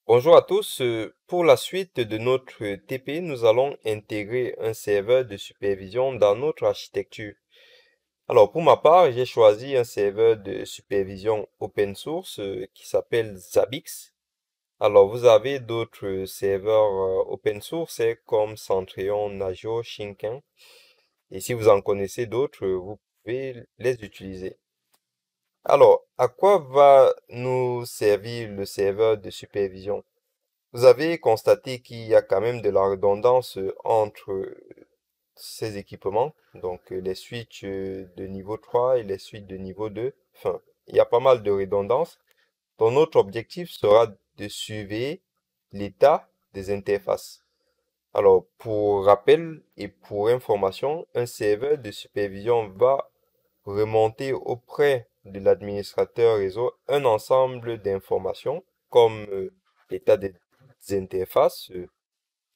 Bonjour à tous. Pour la suite de notre TP, nous allons intégrer un serveur de supervision dans notre architecture. Alors, pour ma part, j'ai choisi un serveur de supervision open source qui s'appelle Zabbix. Alors, vous avez d'autres serveurs open source comme Centrion, Nagios, Shinken. Et si vous en connaissez d'autres, vous pouvez les utiliser. Alors, à quoi va nous servir le serveur de supervision? Vous avez constaté qu'il y a quand même de la redondance entre ces équipements, donc les switches de niveau 3 et les switches de niveau 2. Enfin, il y a pas mal de redondance. Donc notre objectif sera de surveiller l'état des interfaces. Alors, pour rappel et pour information, un serveur de supervision va remonter auprès de l'administrateur réseau un ensemble d'informations comme l'état des interfaces,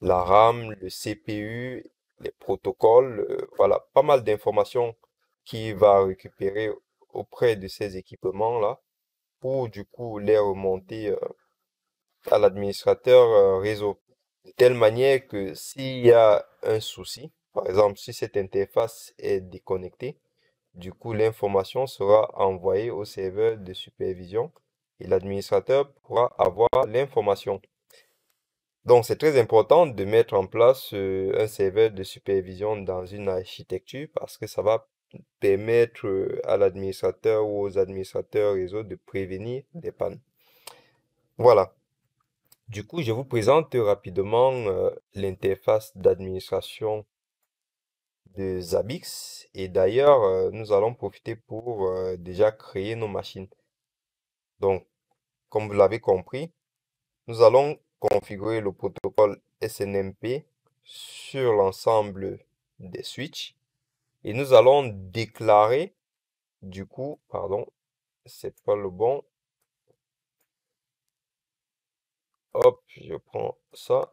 la RAM, le CPU, les protocoles, voilà, pas mal d'informations qu'il va récupérer auprès de ces équipements-là pour du coup les remonter à l'administrateur réseau. De telle manière que s'il y a un souci, par exemple si cette interface est déconnectée, du coup l'information sera envoyée au serveur de supervision et l'administrateur pourra avoir l'information. Donc, c'est très important de mettre en place un serveur de supervision dans une architecture parce que ça va permettre à l'administrateur ou aux administrateurs réseau de prévenir des pannes. Voilà. Du coup, je vous présente rapidement l'interface d'administration de Zabbix. Et d'ailleurs, nous allons profiter pour déjà créer nos machines. Donc, comme vous l'avez compris, nous allons configurer le protocole SNMP sur l'ensemble des switches et nous allons déclarer, du coup, pardon, c'est pas le bon. Hop, je prends ça.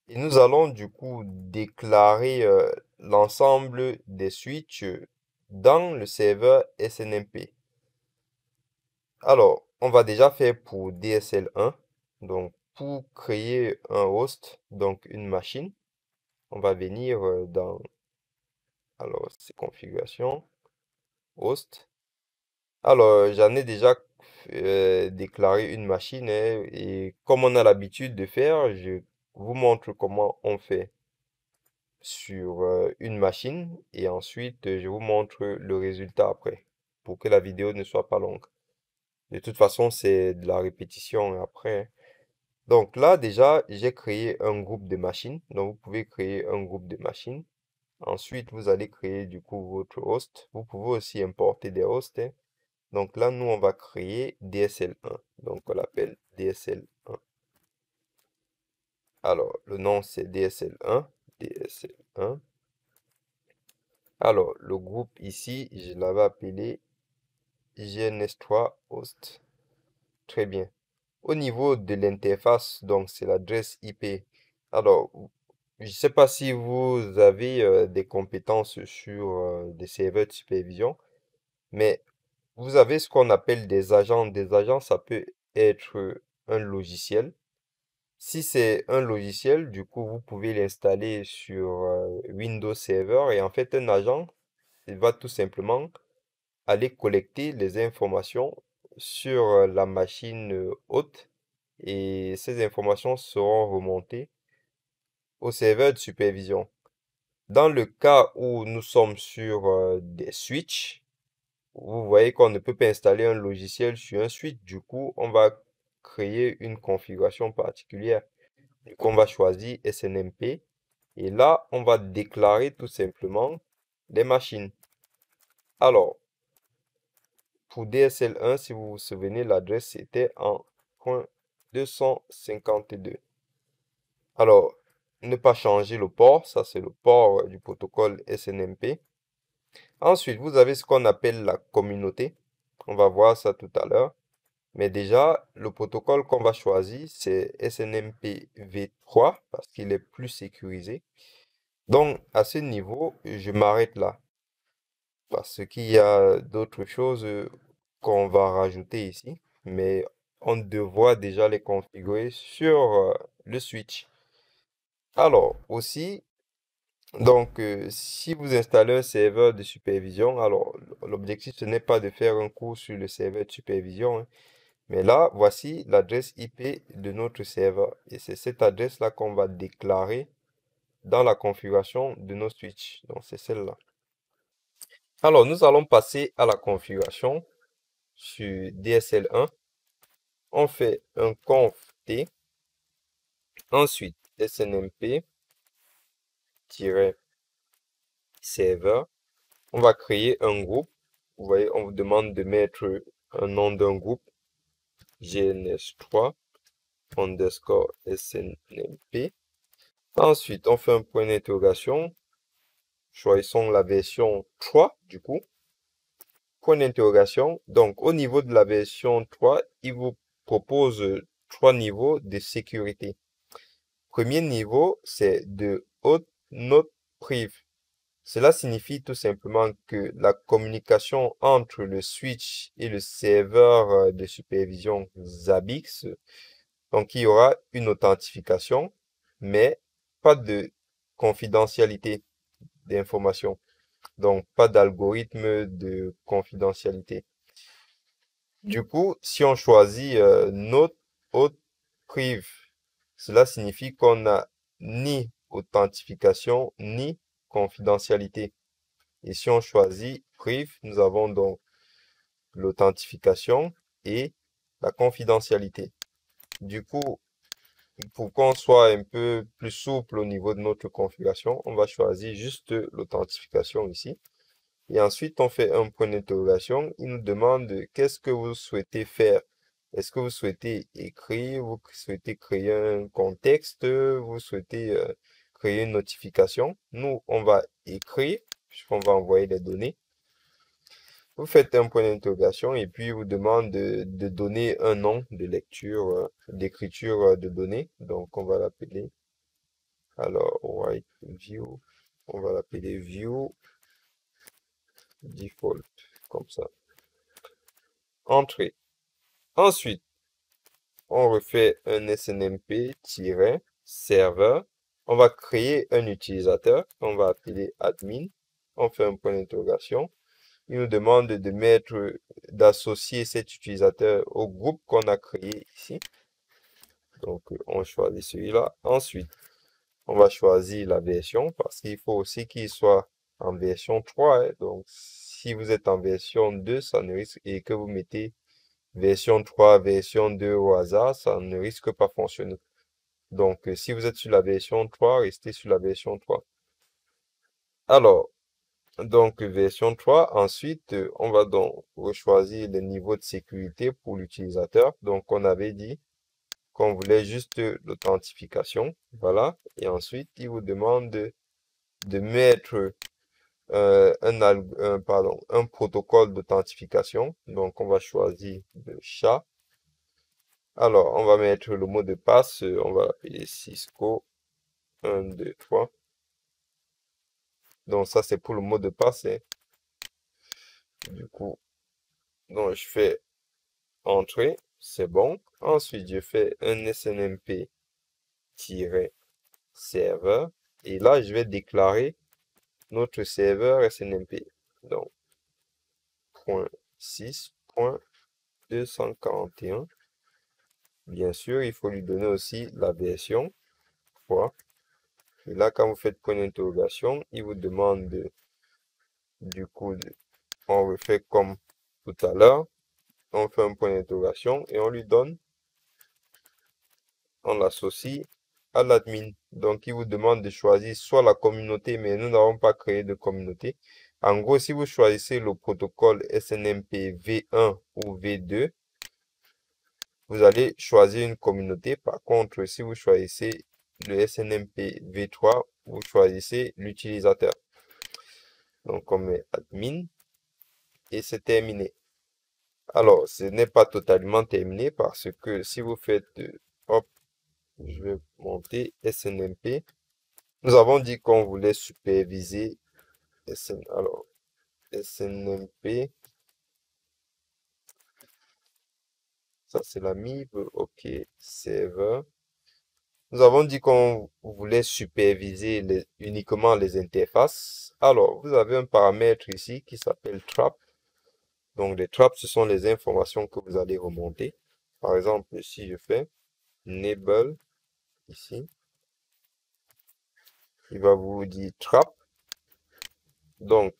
Et nous allons du coup déclarer l'ensemble des switches dans le serveur SNMP. Alors, on va déjà faire pour DSL1. Donc, pour créer un host, donc une machine, on va venir dans, alors, c'est configuration, host. Alors, j'en ai déjà déclaré une machine hein, et comme on a l'habitude de faire, je vous montre comment on fait sur une machine et ensuite je vous montre le résultat après pour que la vidéo ne soit pas longue. De toute façon, c'est de la répétition après, hein. Donc là, déjà, j'ai créé un groupe de machines. Donc, vous pouvez créer un groupe de machines. Ensuite, vous allez créer du coup votre host. Vous pouvez aussi importer des hosts, hein. Donc là, nous, on va créer DSL1. Donc, on l'appelle DSL1. Alors, le nom, c'est DSL1. DSL1. Alors, le groupe ici, je l'avais appelé GNS3 host. Très bien. Au niveau de l'interface, donc c'est l'adresse IP. Alors, je ne sais pas si vous avez des compétences sur des serveurs de supervision, mais vous avez ce qu'on appelle des agents. Des agents, ça peut être un logiciel. Si c'est un logiciel, du coup, vous pouvez l'installer sur Windows Server et en fait, un agent, il va tout simplement aller collecter les informations sur la machine hôte et ces informations seront remontées au serveur de supervision. Dans le cas où nous sommes sur des switches, vous voyez qu'on ne peut pas installer un logiciel sur un switch. Du coup, on va créer une configuration particulière. Du coup, on va choisir SNMP et là, on va déclarer tout simplement les machines. Alors, pour DSL1, si vous vous souvenez, l'adresse était en .252. Alors, ne pas changer le port, ça c'est le port du protocole SNMP. Ensuite, vous avez ce qu'on appelle la communauté. On va voir ça tout à l'heure. Mais déjà, le protocole qu'on va choisir, c'est SNMP v3 parce qu'il est plus sécurisé. Donc, à ce niveau, je m'arrête là parce qu'il y a d'autres choses qu'on va rajouter ici. Mais on devra déjà les configurer sur le switch. Alors, aussi, donc, si vous installez un serveur de supervision, alors l'objectif, ce n'est pas de faire un cours sur le serveur de supervision, hein, mais là, voici l'adresse IP de notre serveur. Et c'est cette adresse-là qu'on va déclarer dans la configuration de nos switches. Donc, c'est celle-là. Alors, nous allons passer à la configuration sur DSL1. On fait un conf t, ensuite snmp-serveur. On va créer un groupe. Vous voyez, on vous demande de mettre un nom d'un groupe, GNS3 underscore SNMP. Ensuite, on fait un point d'interrogation. Choisissons la version 3 du coup. Point d'interrogation. Donc, au niveau de la version 3, il vous propose 3 niveaux de sécurité. Premier niveau, c'est de haute note prive. Cela signifie tout simplement que la communication entre le switch et le serveur de supervision Zabbix, donc il y aura une authentification, mais pas de confidentialité d'information. Donc pas d'algorithme de confidentialité. Du coup, si on choisit Note haute prive, cela signifie qu'on n'a ni authentification ni confidentialité. Et si on choisit prive, nous avons donc l'authentification et la confidentialité. Du coup, pour qu'on soit un peu plus souple au niveau de notre configuration, on va choisir juste l'authentification ici. Et ensuite, on fait un point d'interrogation. Il nous demande qu'est-ce que vous souhaitez faire. Est-ce que vous souhaitez écrire, vous souhaitez créer un contexte, vous souhaitez créer une notification. Nous, on va écrire, puisqu'on va envoyer les données. Vous faites un point d'interrogation et puis vous demande de donner un nom de lecture, d'écriture de données. Donc, on va l'appeler, alors, write view, on va l'appeler view default, comme ça. Entrée. Ensuite, on refait un snmp-serveur. On va créer un utilisateur qu'on va appeler admin. On fait un point d'interrogation. Il nous demande de mettre, d'associer cet utilisateur au groupe qu'on a créé ici. Donc, on choisit celui-là. Ensuite, on va choisir la version parce qu'il faut aussi qu'il soit en version 3. Hein. Donc, si vous êtes en version 2, ça ne risque, et que vous mettez version 3, version 2 au hasard, ça ne risque pas fonctionner. Donc, si vous êtes sur la version 3, restez sur la version 3. Alors, donc, version 3. Ensuite, on va donc choisir le niveau de sécurité pour l'utilisateur. Donc, on avait dit qu'on voulait juste l'authentification. Voilà. Et ensuite, il vous demande de mettre un protocole d'authentification. Donc, on va choisir le SHA. Alors, on va mettre le mot de passe. On va l'appeler Cisco 1, 2, 3. Donc, ça, c'est pour le mot de passe. Hein. Du coup, donc, je fais entrée, c'est bon. Ensuite, je fais un snmp-serveur. Et là, je vais déclarer notre serveur snmp. Donc, .6.241. Bien sûr, il faut lui donner aussi la version. Quoi. Et là, quand vous faites point d'interrogation, il vous demande du coup, on refait comme tout à l'heure. On fait un point d'interrogation et on lui donne, on l'associe à l'admin. Donc, il vous demande de choisir soit la communauté, mais nous n'avons pas créé de communauté. En gros, si vous choisissez le protocole SNMP V1 ou V2, vous allez choisir une communauté. Par contre, si vous choisissez le SNMP V3, vous choisissez l'utilisateur. Donc, on met admin et c'est terminé. Alors, ce n'est pas totalement terminé parce que si vous faites, hop, je vais monter SNMP. Nous avons dit qu'on voulait superviser alors, SNMP Ça, c'est la MIB. OK. Serveur. Nous avons dit qu'on voulait superviser uniquement les interfaces. Alors, vous avez un paramètre ici qui s'appelle trap. Donc, les traps, ce sont les informations que vous allez remonter. Par exemple, si je fais enable ici, il va vous dire trap. Donc,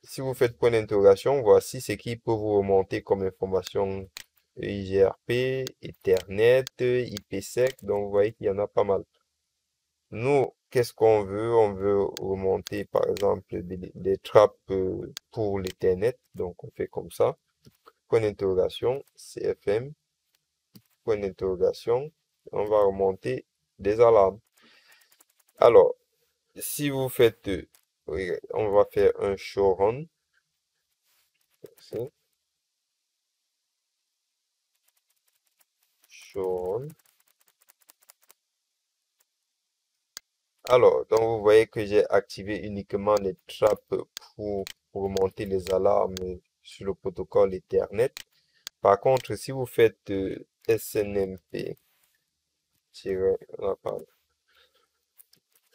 si vous faites point d'interrogation, voici ce qui peut vous remonter comme information IGRP, Ethernet, IPsec. Donc, vous voyez qu'il y en a pas mal. Nous, qu'est-ce qu'on veut? On veut remonter, par exemple, des trappes pour l'Ethernet. Donc, on fait comme ça. Point d'interrogation, CFM, point d'interrogation. On va remonter des alarmes. Alors, si vous faites, on va faire un show run. Show run. Alors, donc vous voyez que j'ai activé uniquement les trappes pour remonter les alarmes sur le protocole Ethernet. Par contre, si vous faites snmp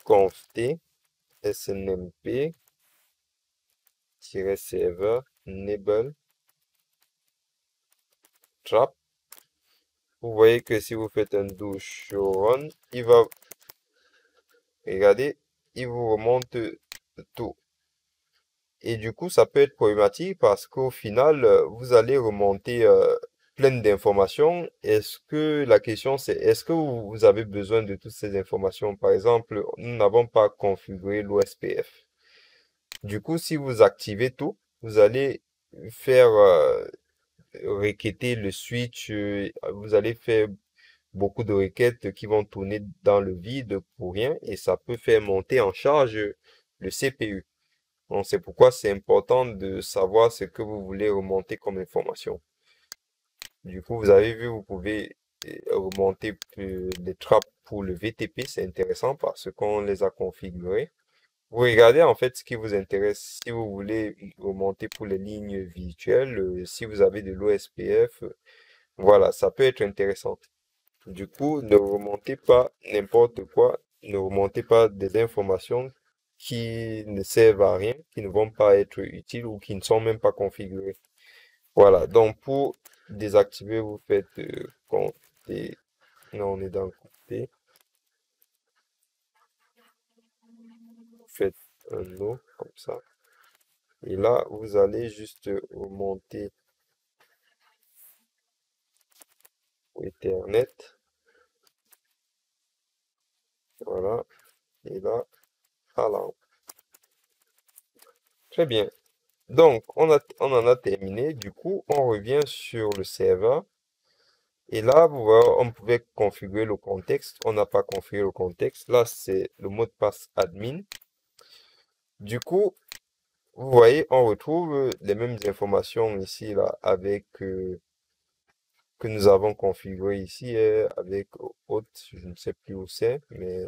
conft snmp server enable trap, vous voyez que si vous faites un do show run, il va, regardez, il vous remonte tout. Et du coup, ça peut être problématique parce qu'au final, vous allez remonter plein d'informations. Est-ce que la question c'est, est-ce que vous avez besoin de toutes ces informations? Par exemple, nous n'avons pas configuré l'OSPF. Du coup, si vous activez tout, vous allez faire requêter le switch, vous allez faire beaucoup de requêtes qui vont tourner dans le vide pour rien et ça peut faire monter en charge le CPU. Donc, c'est pourquoi c'est important de savoir ce que vous voulez remonter comme information. Du coup, vous avez vu, vous pouvez remonter les trappes pour le VTP. C'est intéressant parce qu'on les a configurées. Vous regardez en fait ce qui vous intéresse. Si vous voulez remonter pour les lignes virtuelles, si vous avez de l'OSPF, voilà, ça peut être intéressant. Du coup, ne remontez pas n'importe quoi. Ne remontez pas des informations qui ne servent à rien, qui ne vont pas être utiles ou qui ne sont même pas configurées. Voilà, donc pour désactiver, vous faites compter. Non, on est dans compter. Vous faites un no comme ça. Et là, vous allez juste remonter au Ethernet. Voilà. Et là, alarme. Très bien. Donc, on en a terminé. Du coup, on revient sur le serveur. Et là, vous voyez, on pouvait configurer le contexte. On n'a pas configuré le contexte. Là, c'est le mot de passe admin. Du coup, vous voyez, on retrouve les mêmes informations ici, là, avec que nous avons configuré ici, avec autre, je ne sais plus où c'est, mais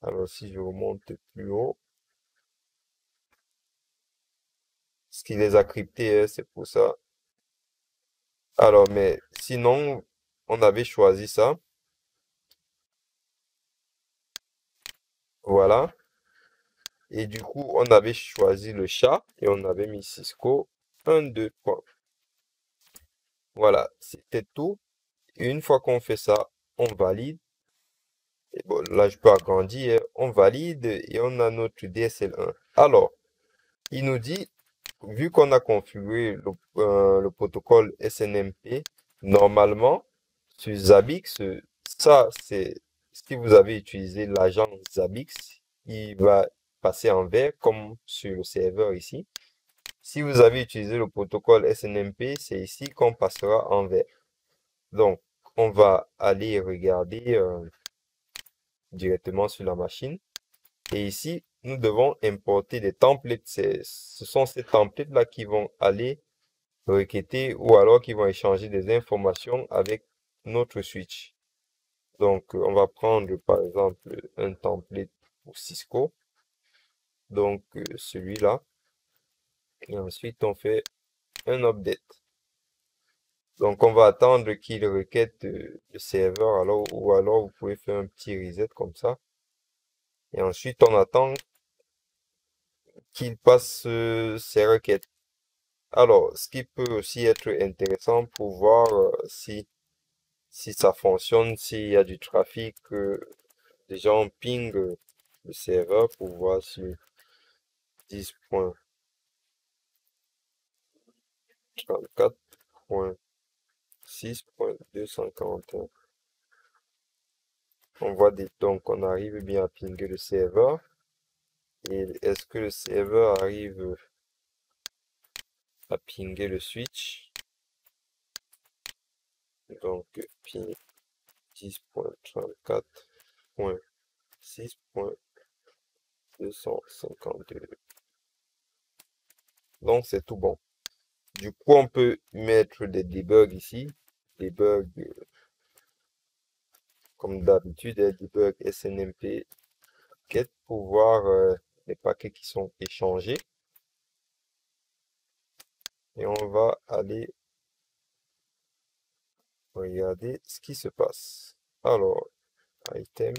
alors si je remonte plus haut, ce qui les a cryptés, c'est pour ça. Alors, mais sinon, on avait choisi ça. Voilà. Et du coup, on avait choisi le chat et on avait mis Cisco 1, 2, 3. Voilà, c'était tout. Et une fois qu'on fait ça, on valide. Et bon, là, je peux agrandir. On valide et on a notre DSL1. Alors, il nous dit, vu qu'on a configuré le protocole SNMP, normalement, sur Zabbix, ça, c'est si vous avez utilisé l'agent Zabbix, il va passer en vert comme sur le serveur ici. Si vous avez utilisé le protocole SNMP, c'est ici qu'on passera en vert. Donc, on va aller regarder directement sur la machine. Et ici, nous devons importer des templates. Ce sont ces templates-là qui vont aller requêter ou alors qui vont échanger des informations avec notre switch. Donc, on va prendre par exemple un template pour Cisco. Donc, celui-là. Et ensuite, on fait un update. Donc, on va attendre qu'il requête le serveur, ou alors vous pouvez faire un petit reset comme ça. Et ensuite, on attend qu'il passe ses requêtes. Alors, ce qui peut aussi être intéressant pour voir si ça fonctionne, s'il y a du trafic, déjà on ping le serveur pour voir si 10.34.6.241. On voit donc on arrive bien à pinguer le serveur. Et est-ce que le serveur arrive à pinguer le switch? Donc ping 10.34.6.252. Donc c'est tout bon. Du coup, on peut mettre des debugs ici. Debug comme d'habitude, des debug SNMP get pour voir les paquets qui sont échangés. Et on va aller regarder ce qui se passe. Alors, item.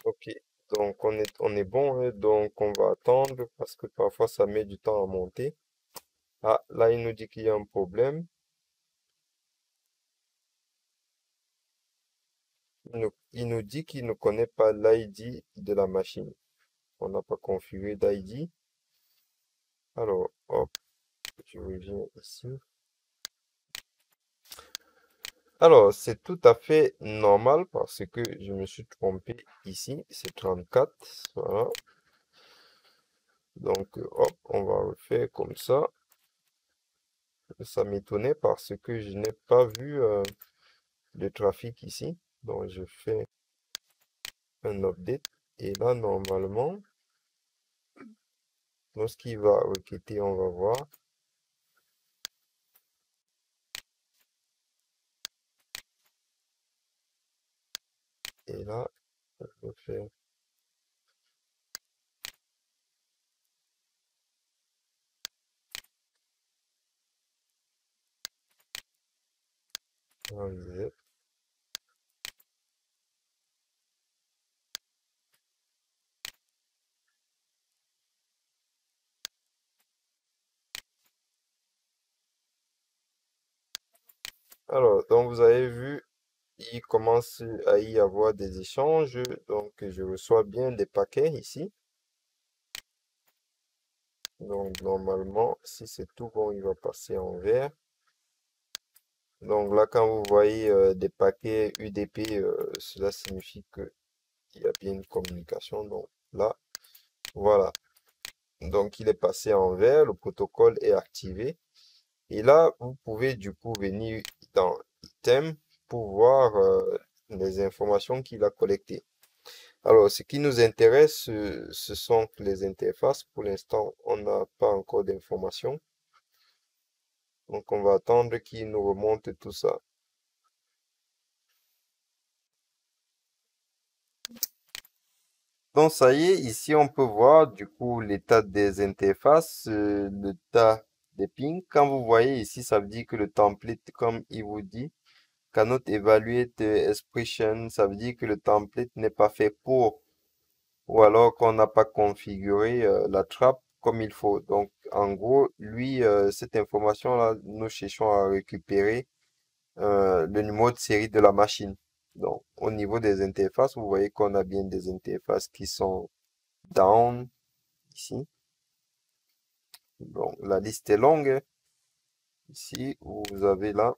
Ok, donc on est bon, hein. Donc on va attendre parce que parfois ça met du temps à monter. Ah, là il nous dit qu'il y a un problème. Il nous dit qu'il ne connaît pas l'ID de la machine. On n'a pas configuré d'ID. Alors, hop, je reviens ici. Alors, c'est tout à fait normal parce que je me suis trompé ici. C'est 34. Voilà. Donc, hop, on va refaire comme ça. Ça m'étonnait parce que je n'ai pas vu le trafic ici. Donc, je fais un update. Et là, normalement, lorsqu'il va requêter, on va voir. Et là, je vais faire un reset. Alors, donc vous avez vu, il commence à y avoir des échanges. Donc, je reçois bien des paquets ici. Donc, normalement, si c'est tout bon, il va passer en vert. Donc là, quand vous voyez des paquets UDP, cela signifie qu'il y a bien une communication. Donc là, voilà. Donc, il est passé en vert, le protocole est activé. Et là, vous pouvez du coup venir dans Item pour voir les informations qu'il a collectées. Alors, ce qui nous intéresse, ce sont les interfaces. Pour l'instant, on n'a pas encore d'informations. Donc, on va attendre qu'il nous remonte tout ça. Donc, ça y est, ici, on peut voir du coup l'état des interfaces, l'état des pings. Quand vous voyez ici, ça veut dire que le template, comme il vous dit, cannot evaluate expression, ça veut dire que le template n'est pas fait pour, ou alors qu'on n'a pas configuré la trappe comme il faut. Donc, en gros, lui, cette information-là, nous cherchons à récupérer le numéro de série de la machine. Donc, au niveau des interfaces, vous voyez qu'on a bien des interfaces qui sont down ici. Donc, la liste est longue, hein. Ici, vous avez là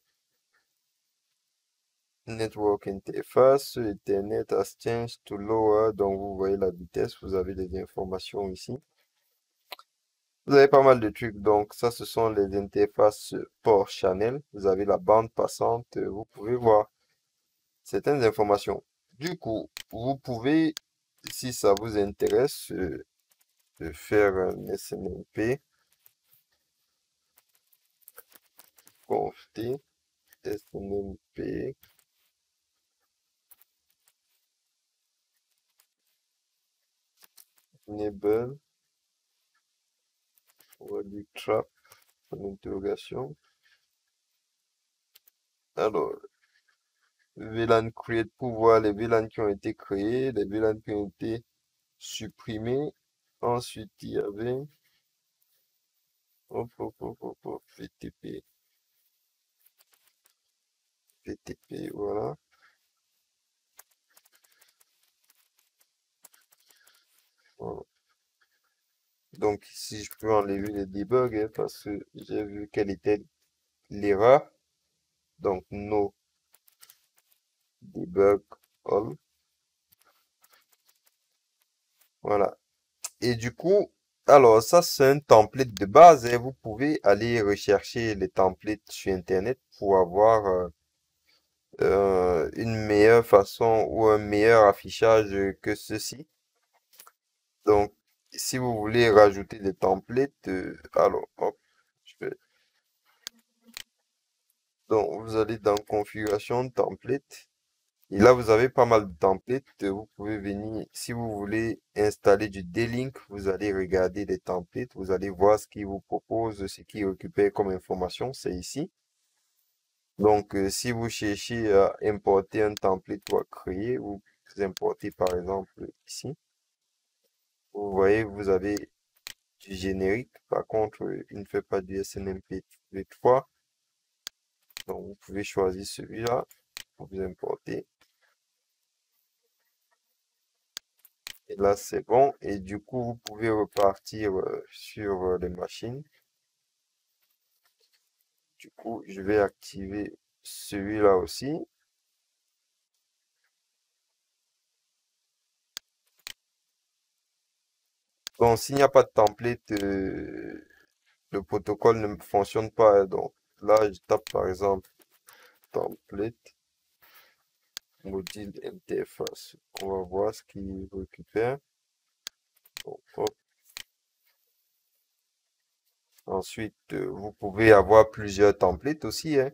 Network interface, Ethernet has changed to lower. Donc, vous voyez la vitesse, vous avez des informations ici. Vous avez pas mal de trucs. Donc, ça, ce sont les interfaces port channel. Vous avez la bande passante. Vous pouvez voir certaines informations. Du coup, vous pouvez, si ça vous intéresse, de faire un SNMP, conft, SNMP, enable, on va dire trap, en interrogation. Alors, VLAN create pour voir les VLAN qui ont été créés, les VLAN qui ont été supprimés. Ensuite, il y avait hop, hop, hop, hop, hop, VTP, VTP, voilà. Voilà. Donc ici, je peux enlever les debugs hein, parce que j'ai vu quelle était l'erreur. Donc, no debug all. Voilà. Et du coup, alors ça, c'est un template de base. Et vous pouvez aller rechercher les templates sur Internet pour avoir une meilleure façon ou un meilleur affichage que ceci. Donc, si vous voulez rajouter des templates, alors, hop, je vais donc, vous allez dans configuration template. Et là, vous avez pas mal de templates. Vous pouvez venir, si vous voulez installer du D-Link, vous allez regarder les templates. Vous allez voir ce qu'il vous propose, ce qu'il récupère comme information. C'est ici. Donc, si vous cherchez à importer un template ou à créer, vous importez par exemple ici. Vous voyez, vous avez du générique. Par contre, il ne fait pas du SNMP V3. Donc, vous pouvez choisir celui-là pour vous importer. Et là, c'est bon. Et du coup, vous pouvez repartir sur les machines. Du coup, je vais activer celui-là aussi. Donc, s'il n'y a pas de template, le protocole ne fonctionne pas, hein. Donc, là, je tape par exemple template module interface. On va voir ce qu'il récupère. Donc, hop. Ensuite, vous pouvez avoir plusieurs templates aussi, hein.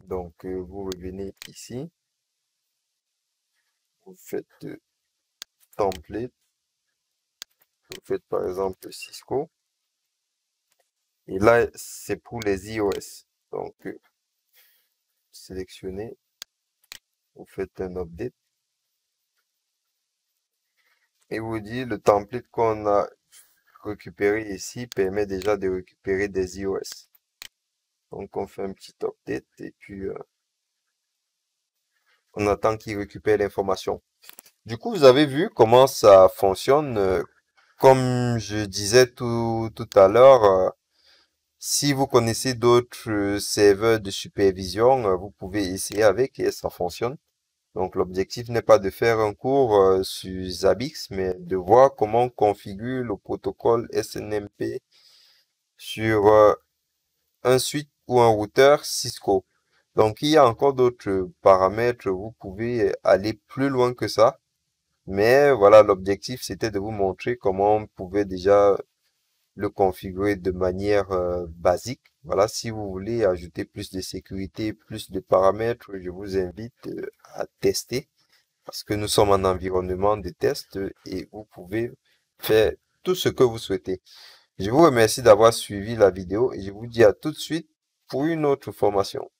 Donc, vous revenez ici. Vous faites template. Vous faites par exemple Cisco. Et là, c'est pour les iOS. Donc, sélectionnez. Vous faites un update. Et vous dit le template qu'on a récupéré ici permet déjà de récupérer des iOS. Donc, on fait un petit update et puis on attend qu'il récupère l'information. Du coup, vous avez vu comment ça fonctionne. Comme je disais tout à l'heure, si vous connaissez d'autres serveurs de supervision, vous pouvez essayer avec et ça fonctionne. Donc, l'objectif n'est pas de faire un cours sur Zabbix, mais de voir comment on configure le protocole SNMP sur un switch ou un routeur Cisco. Donc, il y a encore d'autres paramètres. Vous pouvez aller plus loin que ça. Mais voilà, l'objectif, c'était de vous montrer comment on pouvait déjà le configurer de manière basique. Voilà, si vous voulez ajouter plus de sécurité, plus de paramètres, je vous invite à tester parce que nous sommes en environnement de test et vous pouvez faire tout ce que vous souhaitez. Je vous remercie d'avoir suivi la vidéo et je vous dis à tout de suite pour une autre formation.